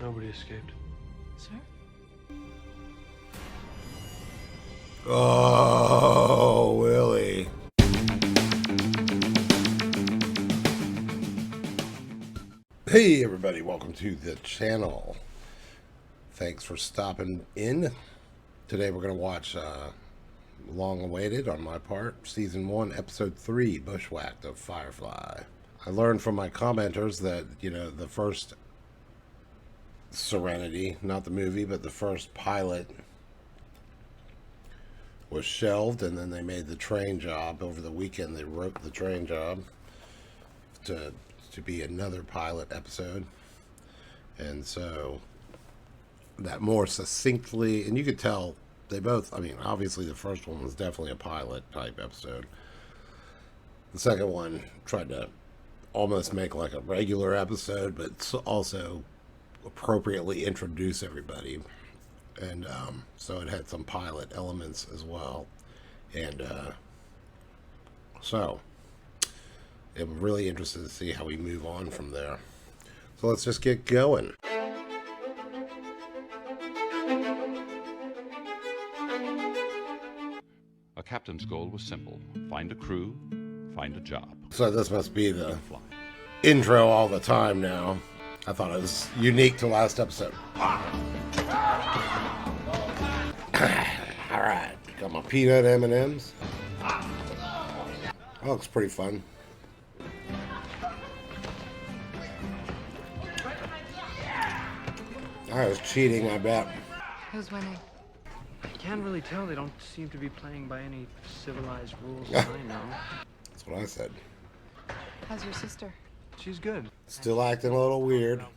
Nobody escaped. Sir? Oh, Willie. Hey everybody, welcome to the channel. Thanks for stopping in. Today we're going to watch long awaited on my part, Season 1, Episode 3, Bushwhacked of Firefly. I learned from my commenters that, you know, the first Serenity, not the movie, but the first pilot was shelved, and then they made the train job over the weekend. They wrote the train job to be another pilot episode, and so that more succinctly, and you could tell they both, I mean, obviously the first one was definitely a pilot type episode. The second one tried to almost make like a regular episode, but also appropriately introduce everybody, and so it had some pilot elements as well, and so I'm really interested to see how we move on from there. So let's just get going. A captain's goal was simple: find a crew, find a job. So this must be the intro all the time now. I thought it was unique to last episode. Alright, got my peanut M&Ms. That looks pretty fun. I was cheating, I bet. Who's winning? I can't really tell. They don't seem to be playing by any civilized rules that I know. That's what I said. How's your sister? She's good. Still acting a little weird. And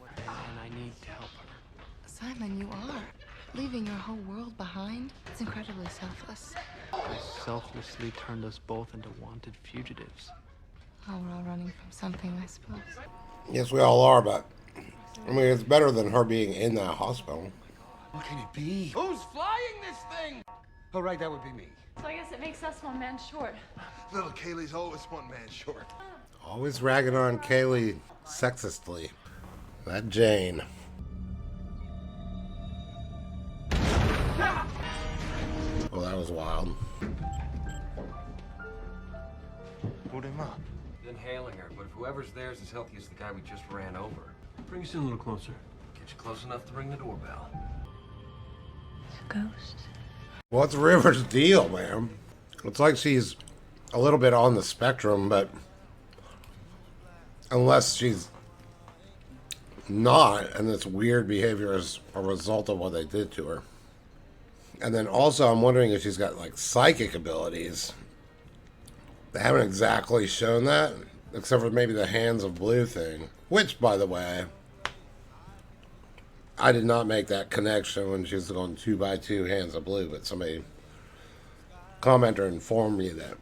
I need to help her. Simon, you are. Leaving your whole world behind? It's incredibly selfless. They selflessly turned us both into wanted fugitives. Oh, we're all running from something, I suppose. Yes, we all are, but I mean, it's better than her being in that hospital. What can it be? Who's flying this thing? Oh, right, that would be me. So I guess it makes us one man short. Little Kaylee's always one man short. Always ragging on Kaylee sexistly. That Jane. Well, that was wild. Hold him up. Inhaling her, but if whoever's there is as healthy as the guy we just ran over, Bring us in a little closer. get you close enough to ring the doorbell. It's a ghost. What's Rivers' deal, man? It's like she's a little bit on the spectrum, but unless she's not, and this weird behavior is a result of what they did to her. And then also I'm wondering if she's got like psychic abilities. They haven't exactly shown that, except for maybe the Hands of Blue thing, which, by the way, I did not make that connection when she was going 2x2 Hands of Blue, but somebody, commenter, informed me that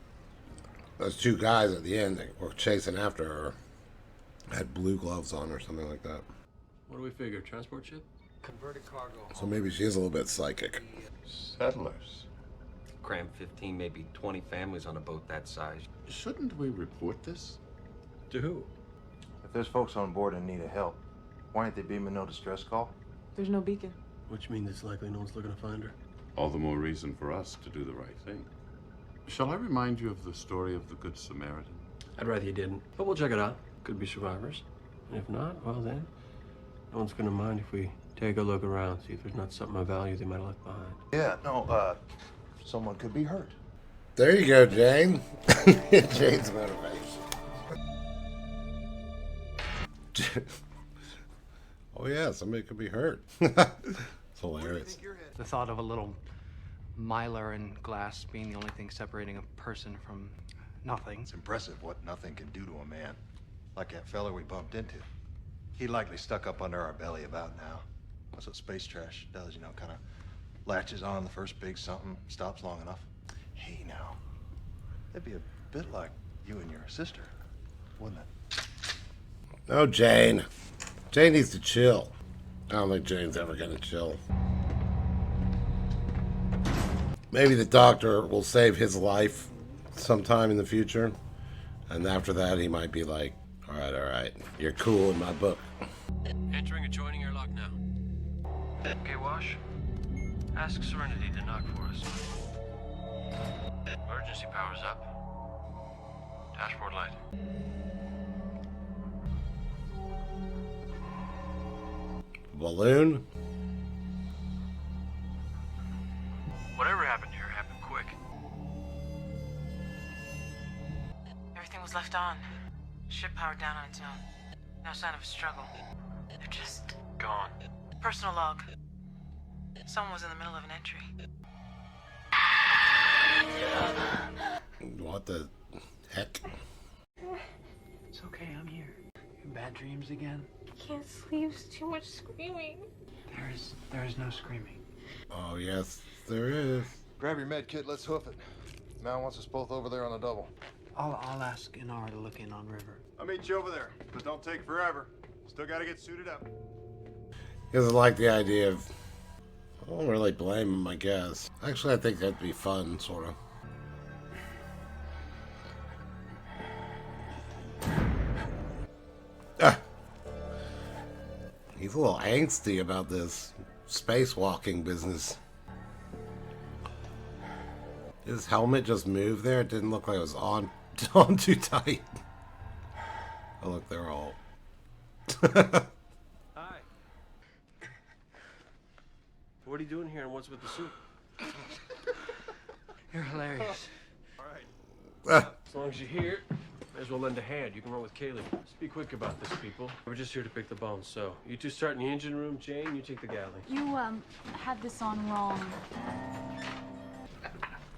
those two guys at the end that were chasing after her had blue gloves on or something like that. What do we figure? Transport ship? Converted cargo. So maybe she is a little bit psychic. Settlers. Cram 15, maybe 20 families on a boat that size. Shouldn't we report this? To who? If there's folks on board in need of help, why aren't they beaming no distress call? There's no beacon. Which means it's likely no one's looking to find her. All the more reason for us to do the right thing. Shall I remind you of the story of the Good Samaritan? I'd rather you didn't, but we'll check it out. Could be survivors. And if not, well then, no one's gonna mind if we take a look around, see if there's not something of value they might have left behind. Yeah, no, someone could be hurt. There you go, Jane. Jane's motivation. Oh yeah, somebody could be hurt. It's hilarious. The thought of a little mylar in glass being the only thing separating a person from nothing. It's impressive what nothing can do to a man. Like that fella we bumped into. He likely stuck up under our belly about now. That's what space trash does, you know, kind of latches on the first big something, stops long enough. Hey now, that'd be a bit like you and your sister, wouldn't it? Oh, Jane. Jane needs to chill. I don't think Jane's ever gonna chill. Maybe the doctor will save his life sometime in the future. And after that, he might be like, all right, you're cool in my book. Entering adjoining airlock now. Okay, Wash. Ask Serenity to knock for us. Emergency power's up. Dashboard light. Balloon? Whatever happened here happened quick. Everything was left on. Ship powered down on its own. No sign of a struggle. They're just Gone. personal log. Someone was in the middle of an entry. What the heck? It's okay, I'm here. You bad dreams again? I can't sleep. There's too much screaming. There is no screaming. Oh, yes, there is. Grab your med kit, let's hoof it. Mal wants us both over there on a double. I'll ask Inara to look in on River. I'll meet you over there, but don't take forever. Still gotta get suited up. He doesn't like the idea of... I don't really blame him, I guess. Actually, I think that'd be fun, sort of. Ah. He's a little angsty about this spacewalking business. His helmet just moved there. It didn't look like it was on too tight. Oh, look, they're all... Hi. What are you doing here and what's with the suit? You're hilarious. Ah. As long as you're here, may as well lend a hand. You can run with Kaylee. Just be quick about this, people. We're just here to pick the bones, so you two start in the engine room. Jane, you take the galley. You, had this on wrong.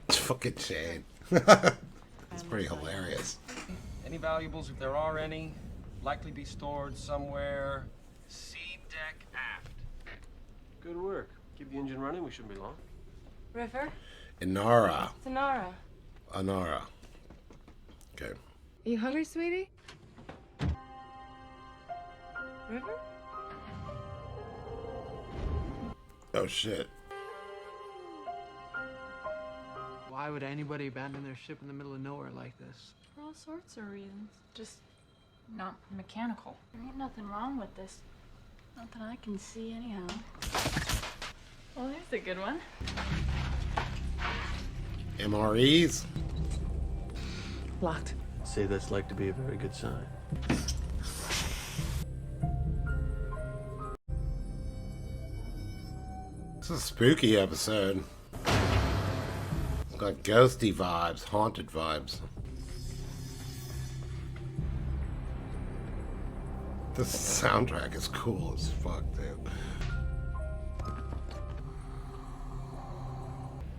Fucking Shane. It's pretty hilarious. Any valuables, if there are any, likely be stored somewhere. C deck aft. Good work. Keep the engine running. We shouldn't be long. River? Inara. Tanara. Inara. Okay. Are you hungry, sweetie? River? Oh, shit. Why would anybody abandon their ship in the middle of nowhere like this? For all sorts of reasons. Just not mechanical. There ain't nothing wrong with this. Not that I can see, anyhow. Well, there's a good one. MREs? Locked. Say that's like to be a very good sign. It's a spooky episode. It's got ghosty vibes, haunted vibes. This soundtrack is cool as fuck, dude.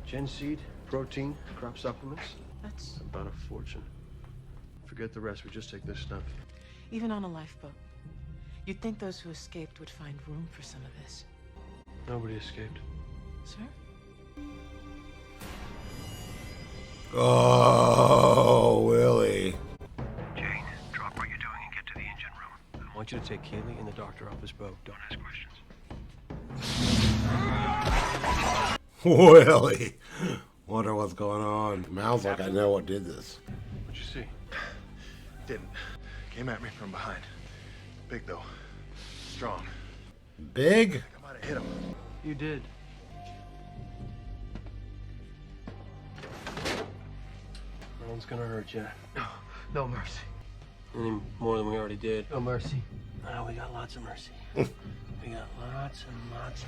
Genseed, protein, crop supplements. That's about a fortune. Forget the rest. We just take this stuff. Even on a lifeboat. You'd think those who escaped would find room for some of this. Nobody escaped. Sir? Oh, Willie. Jane, drop what you're doing and get to the engine room. I want you to take Kaylee and the doctor off his boat. Don't ask questions. Willie. Wonder what's going on. Mal's like, I know what did this. What'd you see? Didn't. Came at me from behind. Big though. Strong. Big? I might have hit him. You did. No one's gonna hurt you. No mercy. Any more than we already did. No mercy. Oh, we got lots of mercy. We got lots and lots.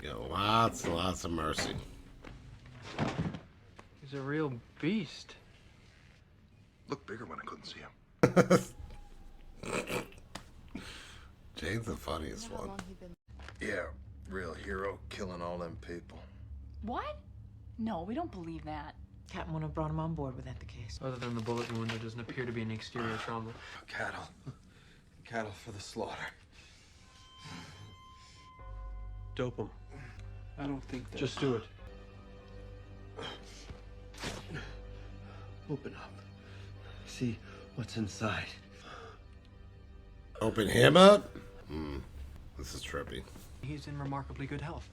You got lots and lots of mercy. He's a real beast. Looked bigger when I couldn't see him. Jane's the funniest one. Yeah, real hero killing all them people. What? No, we don't believe that. Captain wouldn't have brought him on board were that the case. Other than the bullet wound, there doesn't appear to be an exterior trauma. Cattle. Cattle for the slaughter. Dope him. I don't think that... Just do it. Open up. See what's inside. Open him up? This is trippy. He's in remarkably good health.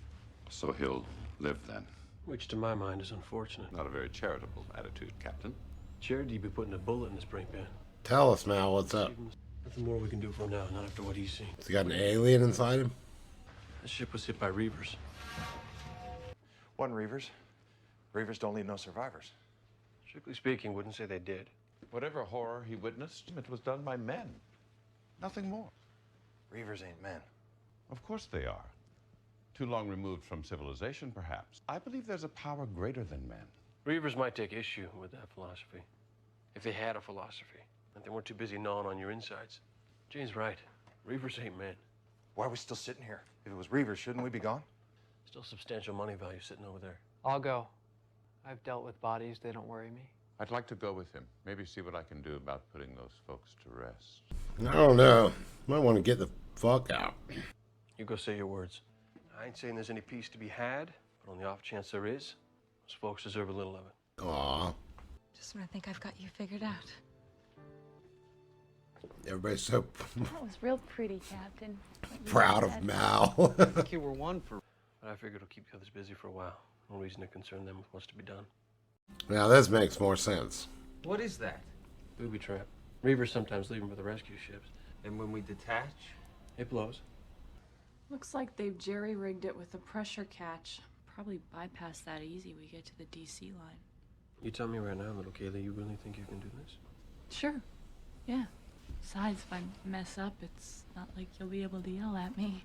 So he'll live then. Which, to my mind, is unfortunate. Not a very charitable attitude, Captain. Charity be putting a bullet in his brain pan. Tell us, Mal, what's up? Nothing more we can do for him now, not after what he's seen. Has he got an alien inside him? The ship was hit by Reavers. One Reavers. Reavers don't leave no survivors. Strictly speaking, wouldn't say they did. Whatever horror he witnessed, it was done by men. Nothing more. Reavers ain't men. Of course they are. Too long removed from civilization, perhaps. I believe there's a power greater than men. Reavers might take issue with that philosophy. If they had a philosophy. And they weren't too busy gnawing on your insides. Jane's right. Reavers ain't men. Why are we still sitting here? If it was Reavers, shouldn't we be gone? Still substantial money value sitting over there. I'll go. I've dealt with bodies. They don't worry me. I'd like to go with him. Maybe see what I can do about putting those folks to rest. I don't know. Might want to get the fuck out. You go say your words. I ain't saying there's any peace to be had, but on the off chance there is, those folks deserve a little of it. Aw. Just when I think I've got you figured out. Everybody's so That was real pretty, Captain. proud of Mal. I think you were one for. But I figured it'll keep the others busy for a while. No reason to concern them with what's to be done. Now this makes more sense. What is that? Booby trap. Reavers sometimes leave them for the rescue ships. And when we detach? It blows. Looks like they've jerry-rigged it with a pressure catch. Probably bypass that easy we get to the DC line. You tell me right now, little Kaylee, you really think you can do this? Sure. Yeah. Besides, if I mess up, it's not like you'll be able to yell at me.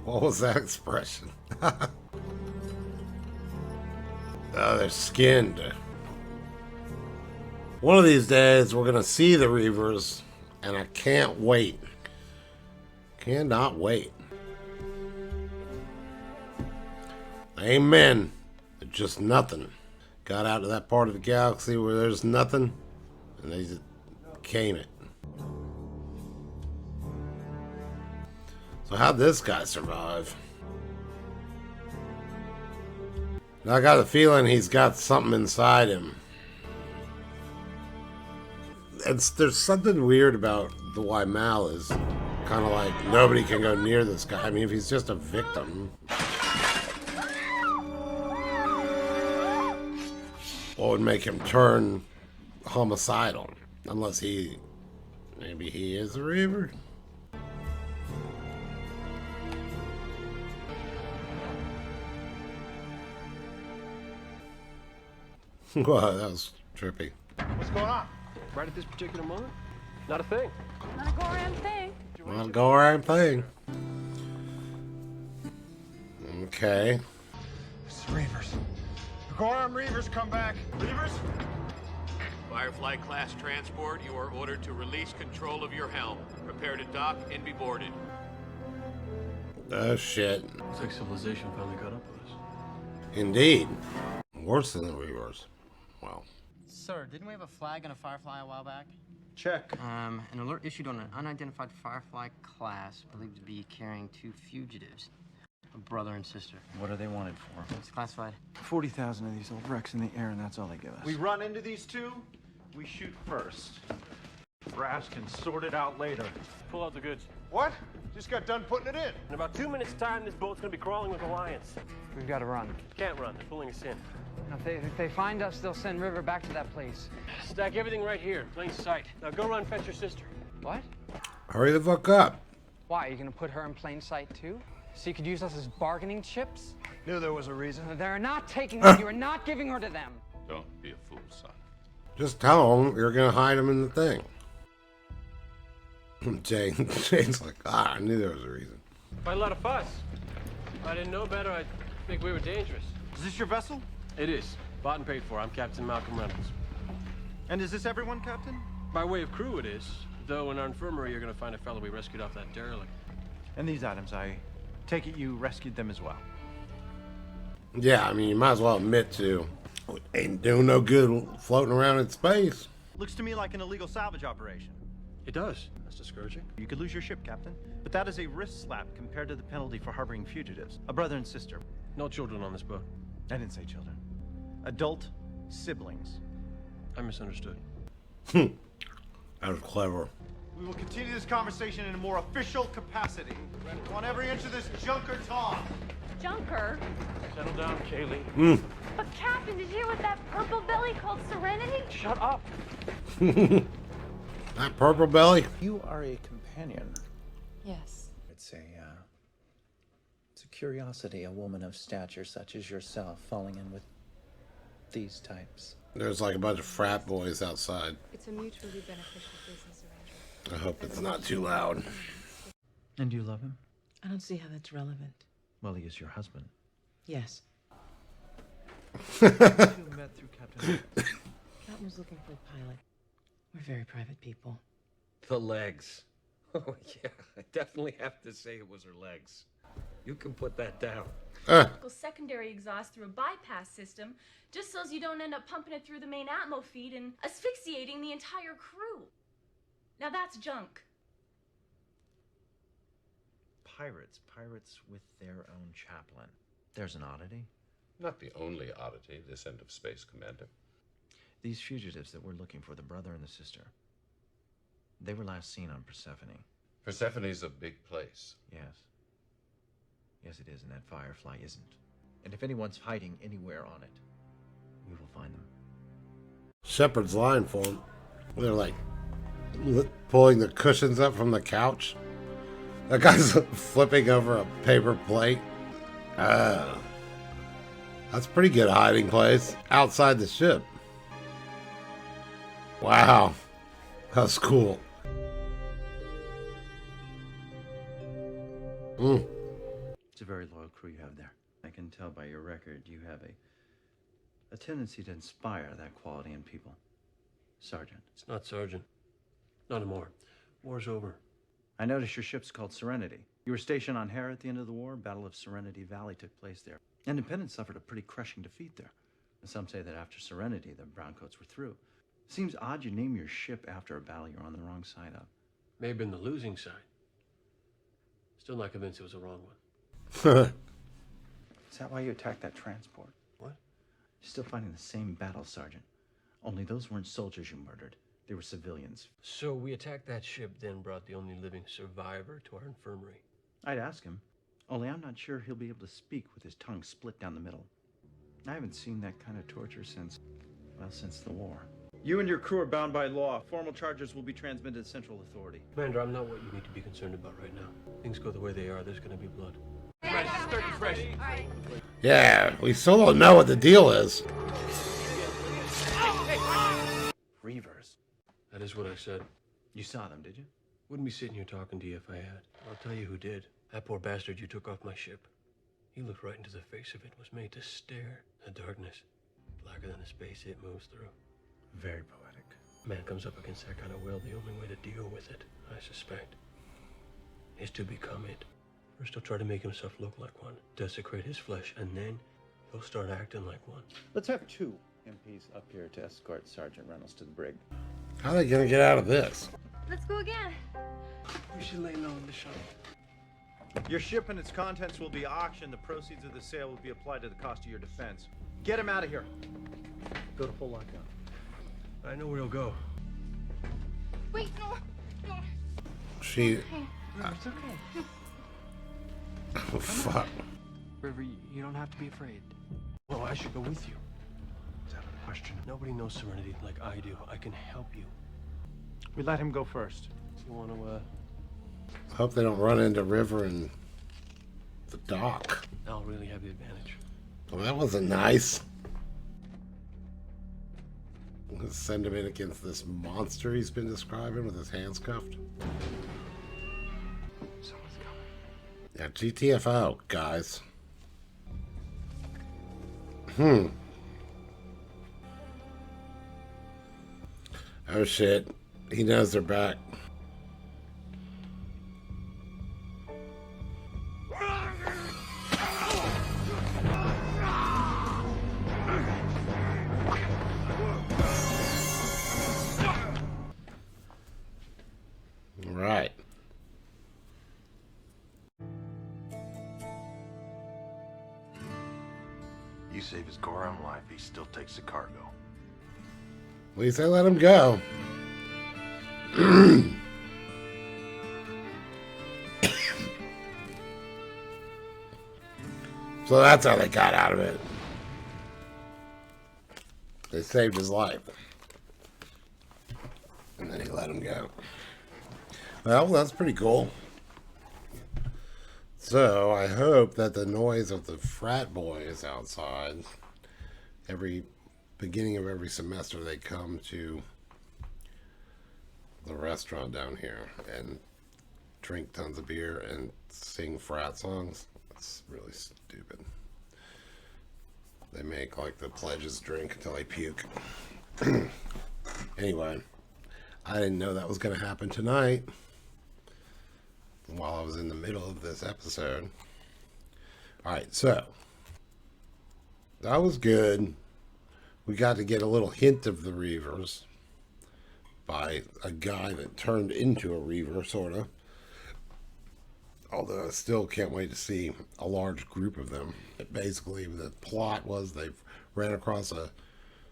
What was that expression? Oh, they're skinned. One of these days, we're gonna see the Reavers, and I can't wait. Cannot wait. They ain't men. They're just nothing. Got out to that part of the galaxy where there's nothing, and they just came it. So how'd this guy survive? Now I got a feeling he's got something inside him. There's something weird about the why Mal is kind of like nobody can go near this guy. I mean, if he's just a victim, what would make him turn homicidal? Unless maybe he is a Reaver. Whoa, that was trippy. What's going on? Right at this particular moment? Not a thing. Not a Gorram thing. Not a Gorram thing. Okay. It's the Reavers. Gorram Reavers, come back. Reavers? Firefly class transport, you are ordered to release control of your helm. Prepare to dock and be boarded. Oh shit. Looks like civilization finally caught up with us. Indeed. Worse than the Reavers. Wow. Sir, didn't we have a flag on a Firefly a while back? Check. An alert issued on an unidentified Firefly class believed to be carrying 2 fugitives, a brother and sister. What are they wanted for? It's classified. 40,000 of these old wrecks in the air, and that's all they give us. We run into these two, we shoot first. Brass can sort it out later. Pull out the goods. What? Just got done putting it in. In about 2 minutes' time, this boat's gonna be crawling with Alliance. We've got to run. Can't run. They're pulling us in. Now, if they find us, they'll send River back to that place. Stack everything right here, in plain sight. Now go run, fetch your sister. What? Hurry the fuck up. Why? Are you going to put her in plain sight, too? So you could use us as bargaining chips? Knew there was a reason. They're not taking her. You are not giving her to them. Don't be a fool, son. Just tell them you're gonna hide them in the thing. Jane's like, I knew there was a reason. Quite a lot of fuss. If I didn't know better, I'd think we were dangerous. Is this your vessel? It is. Bought and paid for. I'm Captain Malcolm Reynolds. And is this everyone, Captain? By way of crew, it is. Though in our infirmary, you're gonna find a fellow we rescued off that derelict. And these items, I take it you rescued them as well. Yeah, I mean, you might as well admit to ain't doing no good floating around in space. Looks to me like an illegal salvage operation. It does. That's discouraging. You could lose your ship, Captain. But that is a wrist slap compared to the penalty for harboring fugitives. A brother and sister. No children on this boat. I didn't say children. Adult siblings. I misunderstood. That was clever. We will continue this conversation in a more official capacity. I want every inch of this junker talk. Junker? Settle down, Kaylee. But Captain, did you hear what that purple belly called Serenity? Shut up. That purple belly? You are a companion. Yes. It's a curiosity, a woman of stature such as yourself falling in with these types. There's like a bunch of frat boys outside. It's a mutually beneficial business arrangement. I hope it's not too loud. And you love him? I don't see how that's relevant. Well, he is your husband. Yes. You met through Captain. Captain was looking for a pilot. We're very private people. The legs. Oh, yeah. I definitely have to say it was her legs. You can put that down. Secondary exhaust through a bypass system, just so as you don't end up pumping it through the main atmo feed and asphyxiating the entire crew. Now that's junk. Pirates with their own chaplain. There's an oddity. Not the only oddity, this end of space, Commander. These fugitives that we're looking for, the brother and the sister, they were last seen on Persephone. Persephone's a big place. Yes. Yes, it is, and that Firefly isn't. And if anyone's hiding anywhere on it, we will find them. Shepard's line for him. They're like pulling the cushions up from the couch. That guy's flipping over a paper plate. That's a pretty good hiding place outside the ship. Wow. That's cool. It's a very loyal crew you have there. I can tell by your record you have a tendency to inspire that quality in people. Sergeant. It's not Sergeant. Not anymore. War's over. I noticed your ship's called Serenity. You were stationed on Hera at the end of the war. Battle of Serenity Valley took place there. Independence suffered a pretty crushing defeat there. And some say that after Serenity, the Browncoats were through. Seems odd you name your ship after a battle you're on the wrong side of. May have been the losing side. Still not convinced it was the wrong one. Is that why you attacked that transport? What? You're still fighting the same battle, Sergeant. Only those weren't soldiers you murdered. They were civilians. So we attacked that ship, then brought the only living survivor to our infirmary. I'd ask him. Only I'm not sure he'll be able to speak with his tongue split down the middle. I haven't seen that kind of torture since the war. You and your crew are bound by law. Formal charges will be transmitted to Central Authority. Commander, I'm not what you need to be concerned about right now. Things go the way they are, there's gonna be blood. Yeah, we still don't know what the deal is. Reavers. That is what I said. You saw them, did you? Wouldn't be sitting here talking to you if I had. I'll tell you who did. That poor bastard you took off my ship. He looked right into the face of it, was made to stare. The darkness, blacker than the space it moves through. Very poetic. Man comes up against that kind of will, the only way to deal with it, I suspect, is to become it. First he'll try to make himself look like one, desecrate his flesh, and then he'll start acting like one. Let's have 2 MPs up here to escort Sergeant Reynolds to the brig. How are they gonna get out of this? Let's go again. We should lay low in the shuttle. Your ship and its contents will be auctioned. The proceeds of the sale will be applied to the cost of your defense. Get him out of here. Go to full lockdown. I know where he'll go. Wait, no. She... It's okay. Oh, fuck. River, you don't have to be afraid. Well, I should go with you. Is that a question? Nobody knows Serenity like I do. I can help you. We let him go first. You want to, Hope they don't run into River and the dock. I'll really have the advantage. Well, that wasn't nice. Let's send him in against this monster he's been describing with his hands cuffed. Someone's coming. Yeah, GTFO, guys. Oh shit. He knows they're back. Right. You save his Gorram life, he still takes the cargo. At least I let him go. So that's how they got out of it. They saved his life. And then he let him go. Well, that's pretty cool. So I hope that the noise of the frat boys outside, every beginning of every semester they come to the restaurant down here and drink tons of beer and sing frat songs. That's really stupid. They make like the pledges drink until they puke. Anyway, I didn't know that was going to happen tonight while I was in the middle of this episode. Alright, so that was good. We got to get a little hint of the Reavers by a guy that turned into a Reaver, sort of. Although I still can't wait to see a large group of them. Basically, the plot was they ran across a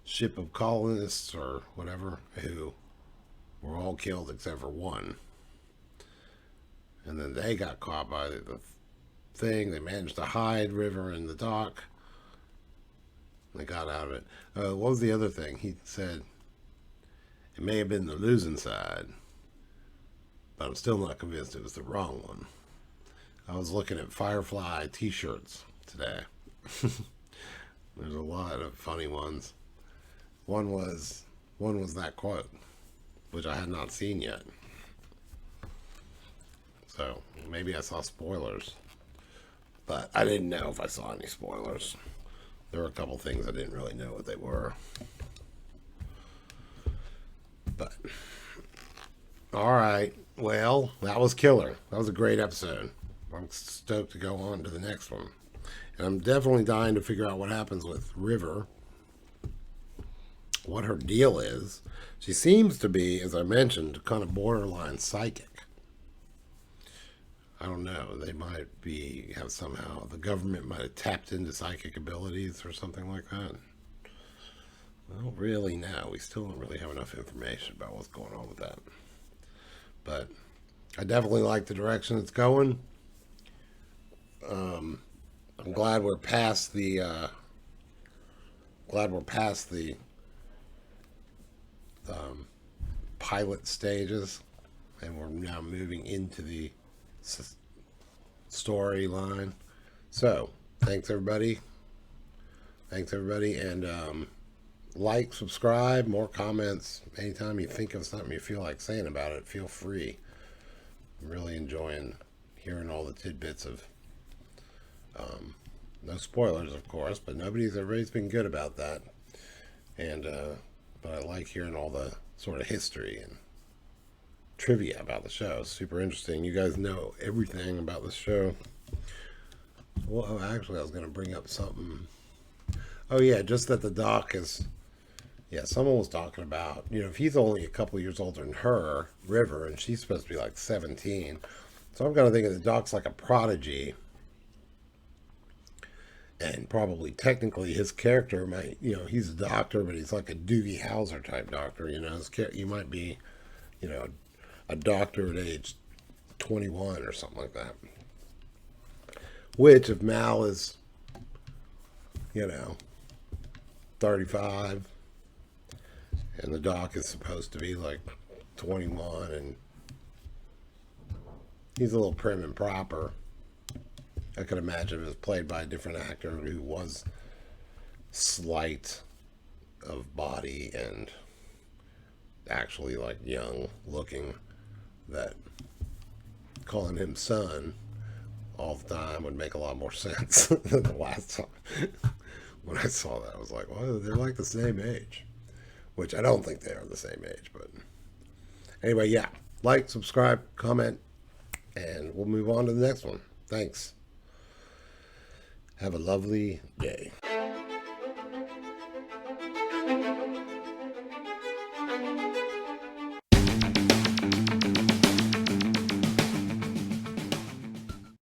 ship of colonists or whatever who were all killed except for one. And then they got caught by the thing. They managed to hide River in the dock. They got out of it. What was the other thing? He said it may have been the losing side, but I'm still not convinced it was the wrong one. I was looking at Firefly t-shirts today. There's a lot of funny ones. One was that quote, which I had not seen yet. So maybe I saw spoilers, but I didn't know if I saw any spoilers. There were a couple things I didn't really know what they were. But all right, well, that was killer. That was a great episode. I'm stoked to go on to the next one. And I'm definitely dying to figure out what happens with River. What her deal is. She seems to be, as I mentioned, kind of borderline psychic. I don't know. They might have somehow, the government might have tapped into psychic abilities or something like that. I don't really know. We still don't really have enough information about what's going on with that. But I definitely like the direction it's going. I'm glad we're past the pilot stages, and we're now moving into the storyline. So thanks everybody, and like, subscribe, more comments. Anytime you think of something you feel like saying about it, feel free. I'm really enjoying hearing all the tidbits of no spoilers, of course, but everybody's been good about that. And but I like hearing all the sort of history and trivia about the show. It's super interesting. You guys know everything about the show. Well, actually, I was going to bring up something. Oh yeah, just that the doc is. Yeah, someone was talking about, if he's only a couple years older than her, River, and she's supposed to be like 17. So I'm kind of thinking the doc's like a prodigy. And probably technically his character might, he's a doctor, but he's like a Doogie Howser type doctor, You might be, a doctor at age 21 or something like that. Which, if Mal is, 35, and the doc is supposed to be like 21, and he's a little prim and proper. I could imagine it was played by a different actor who was slight of body and actually like young looking, that calling him son all the time would make a lot more sense than the last time. When I saw that, I was like, well, they're like the same age. Which I don't think they are the same age, but anyway, yeah. Like, subscribe, comment, and we'll move on to the next one. Thanks. Have a lovely day.